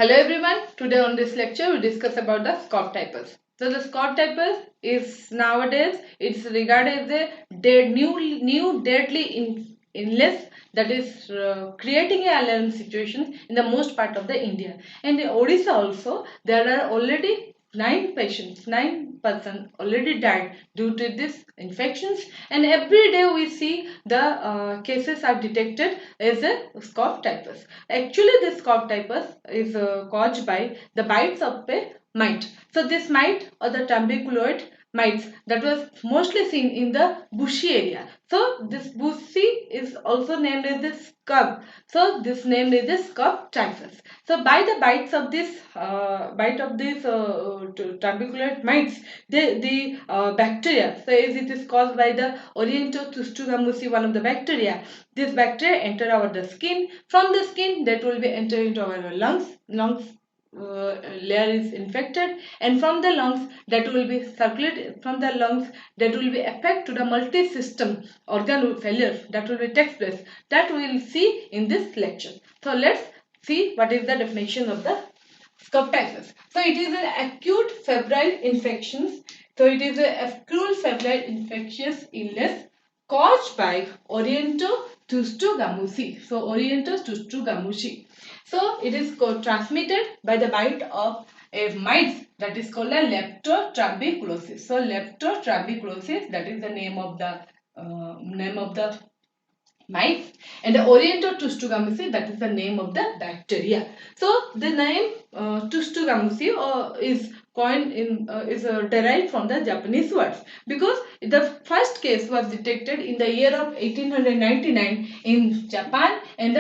Hello everyone, today on this lecture we discuss about the scab typus. So the scab typus is nowadays it's regarded as a new deadly illness that is creating a alarm situation in the most part of the India. And in Odisha also there are already 9 persons already died due to this infections, and every day we see the cases are detected as a scab typus. Actually, this scab typus is caused by the bites of a mite. So this mite or the tuberculoid mites that was mostly seen in the bushy area. So this bushy is also named as the scab. So this name is the scab typhus. So by the bites of this tuberculoid mites, the bacteria. So as it is caused by the Orientia tsutsugamushi, one of the bacteria. This bacteria enter our the skin. From the skin, that will be enter into our lungs layer is infected, and from the lungs that will be circulate from the lungs that will be affect to the multi-system organ failure that will be takes place, that we will see in this lecture. So let's see what is the definition of the scab typhus. So it is an acute febrile infections. So it is an acute febrile infectious illness caused by Tsutsugamushi. So Tsutsugamushi. So it is transmitted by the bite of a mite, that is called a leptotrombidum. So leptotrombidum, that is the name of the mites, and the Oriental Tsutsugamushi, that is the name of the bacteria. So the name Tsutsugamushi is coined in is derived from the Japanese words, because the first case was detected in the year of 1899 in Japan and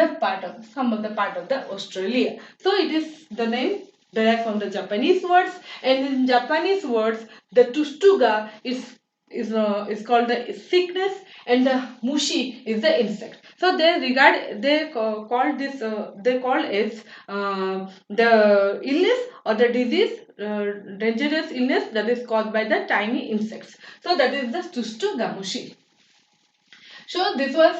some of the part of the Australia. So it is the name derived from the Japanese words, and in Japanese words the Tsutsuga is called the sickness, and the mushi is the insect. So they call it the illness or the disease, dangerous illness that is caused by the tiny insects. So that is the tsutsugamushi. So this was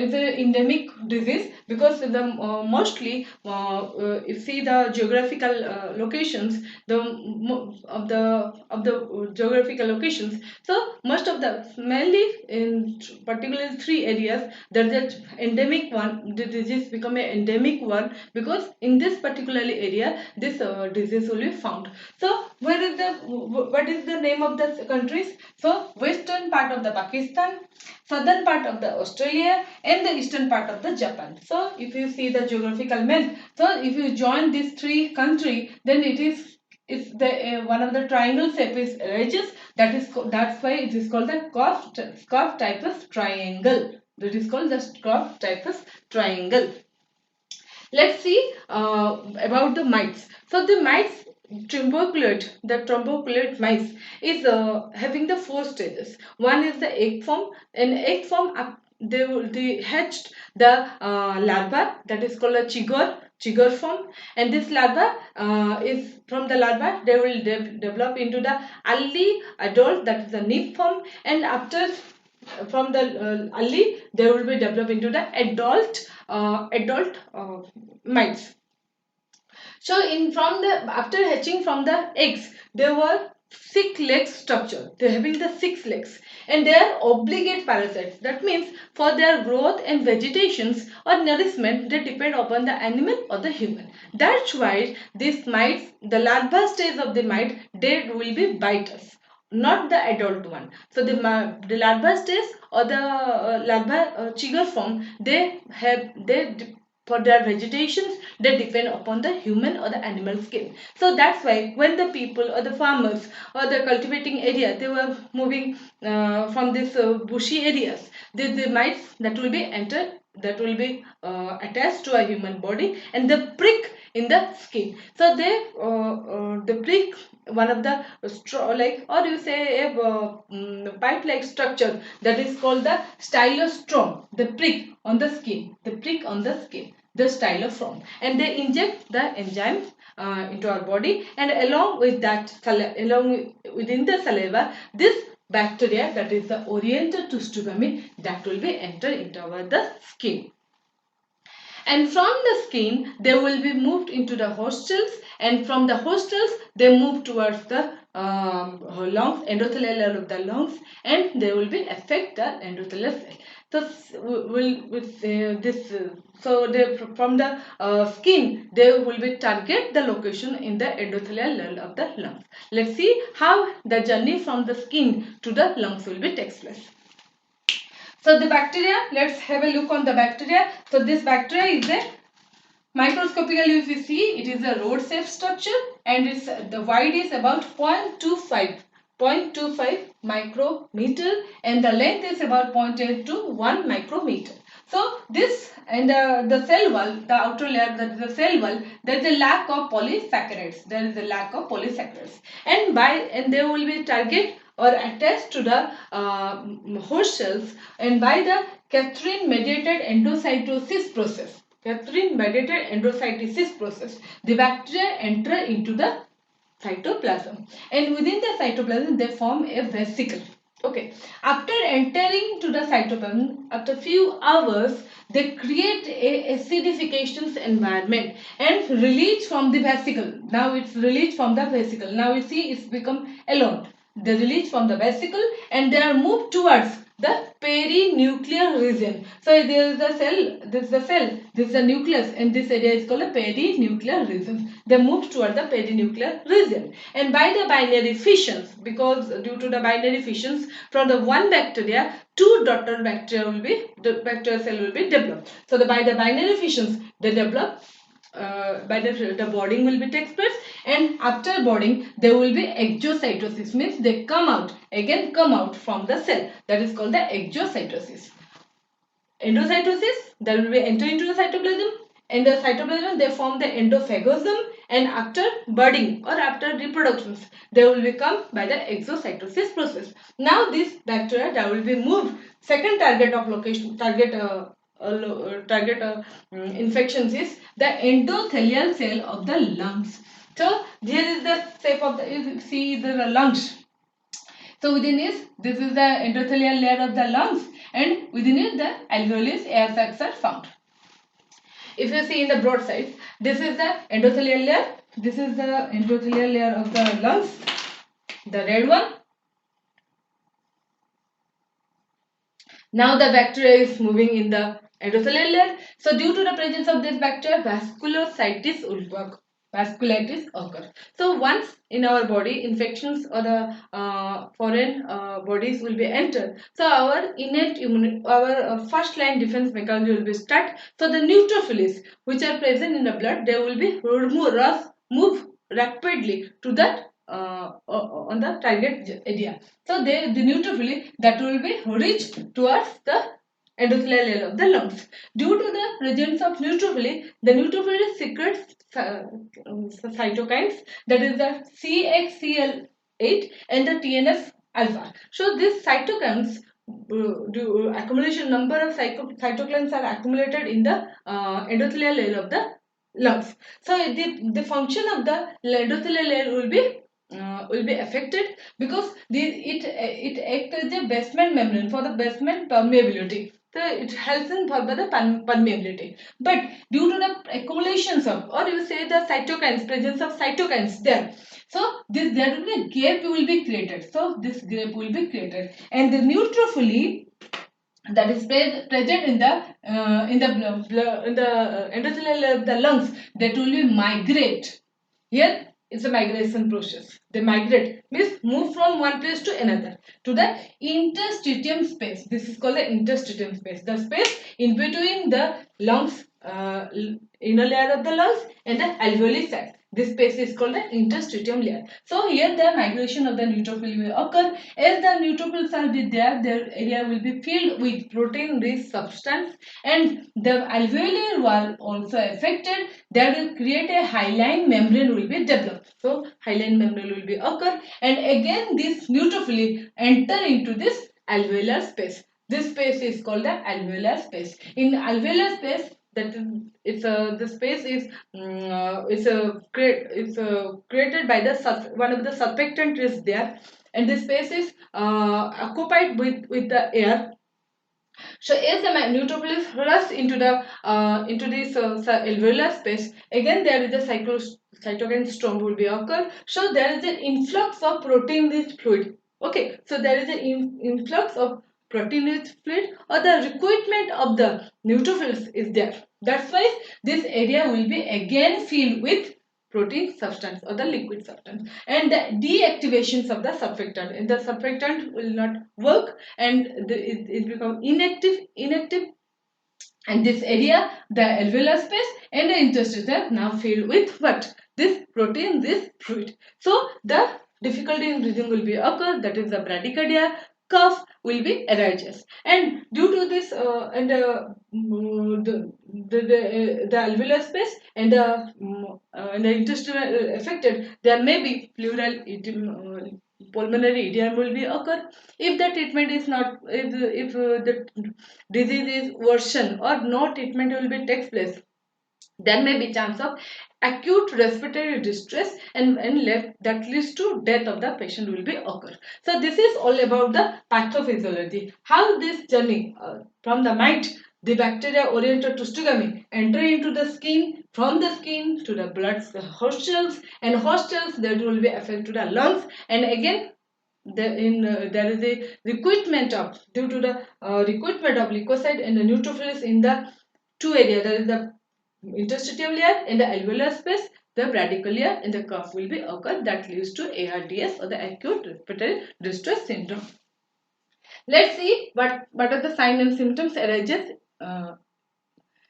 is a endemic disease, because the mostly you see the geographical locations, of the geographical locations. So most of the mainly in particularly three areas, there's that endemic one. The disease become an endemic one because in this particularly area this disease will be found. So what is the name of the countries? So western part of the Pakistan, southern part of the Australia, and the eastern part of the Japan. So if you see the geographical map, so if you join these three countries, then it's the one of the triangle shape is ridges. That's why it is called the scarf typus triangle. That is called the scarf typus triangle. Let's see about the mites. So the mites, the tromboculate mice is having the four stages. One is the egg form. In egg form, they hatched the larva, that is called a chigger form, and this larva is from the larva they will develop into the early adult, that is the nymph form, and after from the early they will be developed into the adult mites. So in from the after hatching from the eggs, there were 6 legs structure. They are having the 6 legs, and they are obligate parasites. That means for their growth and vegetations or nourishment, they depend upon the animal or the human. That's why these mites, the larva stage of the mite, they will be biters, not the adult one. So the larva stage or the larva chigger form, for their vegetations they depend upon the human or the animal skin. So that's why when the people or the farmers or the cultivating area, they were moving from this bushy areas, the mites that will be entered, that will be attached to a human body, and the prick in the skin. So the prick, one of the straw like, or you say a pipe like structure, that is called the stylostrom, the prick on the skin, the styloform, and they inject the enzyme into our body, and along with that within the saliva, this bacteria, that is the Oriental Tsutsugamushi, that will be enter into our the skin. and from the skin they will be moved into the hostels, and from the hostels they move towards the lungs, endothelial layer of the lungs, and they will be affect the endothelial cell. So will with this so they from the skin they will be target the location in the endothelial layer of the lungs. Let's see how the journey from the skin to the lungs will be takes place. So the bacteria, let's have a look on the bacteria. So this bacteria is a microscopically if you see it is a rod shaped structure, and its the wide is about 0.25 micrometer, and the length is about 0.8 to 1 micrometer. So this and the cell wall, the outer layer, that is the cell wall, there is a lack of polysaccharides. There is a lack of polysaccharides, and they will be target or attached to the host cells, and by the cathrin mediated endocytosis process. Cathrin mediated endocytosis process, the bacteria enter into the cytoplasm, and within the cytoplasm they form a vesicle. Okay, after entering to the cytoplasm, after few hours they create a acidification environment and release from the vesicle. Now it's released from the vesicle. Now you see it's become alone. They release from the vesicle and they are moved towards the perinuclear region. So there is the cell, this is the cell, this is the nucleus, and this area is called a perinuclear region. They move toward the perinuclear region, and by the binary fissions, because due to the binary fissions from the one bacteria, two daughter bacteria will be, the bacterial cell will be developed. So by the binary fissions they develop. By the boarding will be takes place, and after boarding there will be exocytosis, means they come out from the cell, that is called the exocytosis. Endocytosis, that will be enter into the cytoplasm, and the cytoplasm they form the endophagosome, and after budding or after reproductions they will become by the exocytosis process. Now this bacteria that will be moved, second target of location infections is the endothelial cell of the lungs. So here is the shape of the, you see the lungs. So within this is the endothelial layer of the lungs, and within it the alveolus air sacs are found. If you see in the broad side, this is the endothelial layer, this is the endothelial layer of the lungs, the red one. Now the bacteria is moving in the endothelial layer. So due to the presence of this bacteria, vasculitis occur. So once in our body infections or the foreign bodies will be entered, so our innate immunity, our first line defense mechanism will be start. So the neutrophils which are present in the blood, they will be move rapidly to that on the target area. So the neutrophil that will be reached towards the endothelial layer of the lungs. Due to the presence of neutrophil, the neutrophil secretes cytokines, that is the CXCL8 and the TNF alpha. So these cytokines accumulation, number of cytokines are accumulated in the endothelial layer of the lungs. So the function of the endothelial layer will be affected, because it acts as a basement membrane for the basement permeability. So it helps in for the permeability. But due to the accumulations of, or you say the cytokines, presence of cytokines there, so there will be a gap will be created. So this gap will be created, and the neutrophil that is present in the endothelial layer of the lungs, that will be migrate. Here it's a migration process. They migrate, means move from one place to another, to the interstitium space. This is called the interstitium space, the space in between the lungs, inner layer of the lungs and the alveoli sac. This space is called the interstitium layer. So here the migration of the neutrophil will occur. As the neutrophils are be there, their area will be filled with protein-rich substance, and the alveolar wall also affected. That will create a hyaline membrane will be developed. So hyaline membrane will be occur, and again this neutrophil enter into this alveolar space. This space is called the alveolar space. In alveolar space, that is, the space is created by the one of the surfactant is there, and this space is occupied with the air, So as the neutrophils rush into this alveolar space, again there is a cytokine storm will be occur. So there is an influx of protein-rich fluid. Okay, so there is an influx of protein-rich fluid, or the recruitment of the neutrophils is there. That's why this area will be again filled with protein substance or the liquid substance, and the deactivations of the surfactant, and the surfactant will not work, and it become inactive, and this area, the alveolar space and the interstitial, now filled with what? This protein, this fluid. So the difficulty in breathing will be occur, that is the bradycardia, cough will be arises, and due to this the alveolar space and the intestinal affected, there may be pleural pulmonary edema will be occur. If the treatment is not, if the disease is worsen or no treatment will be takes place, there may be chance of acute respiratory distress, and left that leads to death of the patient will be occur. So this is all about the pathophysiology, how this journey from the mite, the bacteria Orientia to Tsutsugamushi enter into the skin, from the skin to the blood host cells, and host cells that will be affect to the lungs, and again there is a recruitment of, due to the recruitment of leukocyte and the neutrophils in the two areas, that is the interstitial layer and the alveolar space, the bradycardia and the cough will be occur, that leads to ARDS or the acute respiratory distress syndrome. Let's see what are the signs and symptoms arises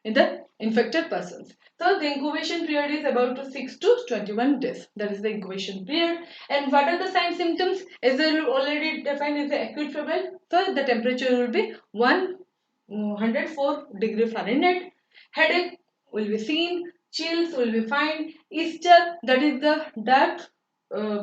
in the infected persons. So the incubation period is about 6 to 21 days. That is the incubation period. And what are the signs symptoms? As I already defined, is the acute febrile. So the temperature will be 104 degree Fahrenheit. Headache will be seen. Chills will be found. Easter, that is the dark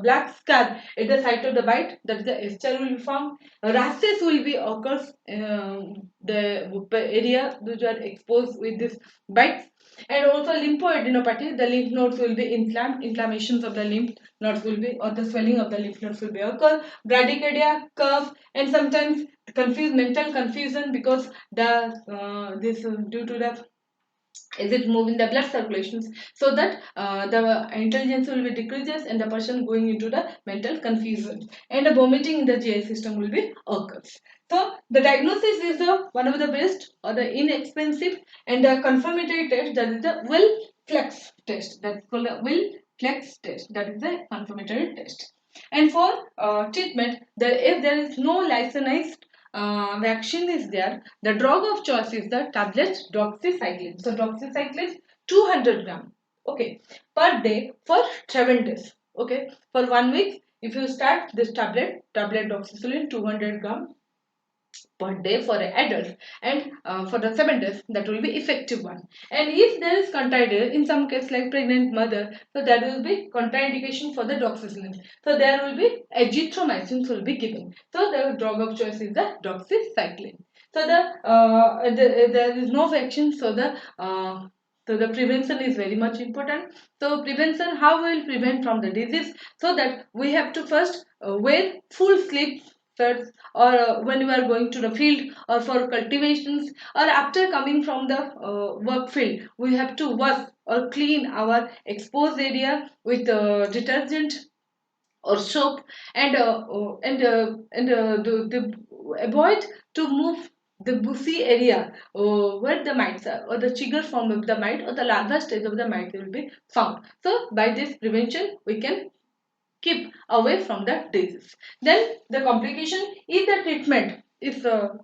black scar at the site of the bite, that is the easter will be found. Rashes will be occurs the area which are exposed with this bites, and also lymphoadenopathy, the lymph nodes will be inflamed, inflammations of the lymph nodes will be, or the swelling of the lymph nodes will be occur. Bradycardia, cough, and sometimes mental confusion, because the this due to the, is it moving the blood circulations, so that the intelligence will be decreases and the person going into the mental confusion, and the vomiting in the GI system will be occurs. So the diagnosis is the one of the best or the inexpensive and the confirmatory test, that is the will flex test, that's called the will flex test, that is the confirmatory test. And for treatment, if there is no licensed vaccine is there, the drug of choice is the tablet doxycycline. So doxycycline 200 gram, okay, per day for 7 days. Okay, for 1 week, if you start this tablet doxycycline 200 gram per day for an adult, and for the 7 days, that will be effective one. And if there is contraindication in some case like pregnant mother, so that will be contraindication for the doxycycline, so there will be azithromycin will be given. So the drug of choice is the doxycycline. So there is no vaccine, so the prevention is very much important. So prevention, how we will prevent from the disease? So that we have to first wear full sleeve shirts, or when you are going to the field or for cultivations, or after coming from the work field, we have to wash or clean our exposed area with detergent or soap, and avoid to move the bushy area where the mites are, or the chigger form of the mite, or the larva stage of the mite will be found. So by this prevention we can keep away from the disease. Then the complication is the treatment. If the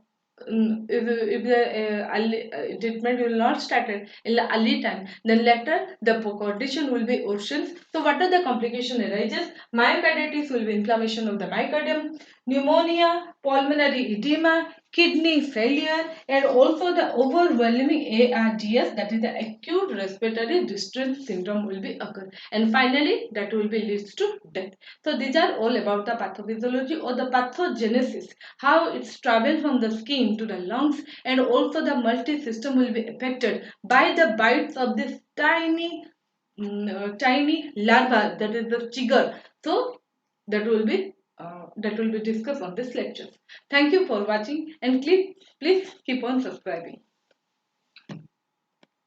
treatment will not started in the early time, then later the condition will be worsened. So what are the complication arises? Myocarditis will be inflammation of the myocardium, pneumonia, pulmonary edema, kidney failure, and also the overwhelming ARDS, that is the acute respiratory distress syndrome will be occur, and finally that will be leads to death. So these are all about the pathophysiology or the pathogenesis, how it's traveled from the skin to the lungs, and also the multi-system will be affected by the bites of this tiny larva, that is the chigger. So that will be that will be discussed on this lecture. Thank you for watching and please keep on subscribing.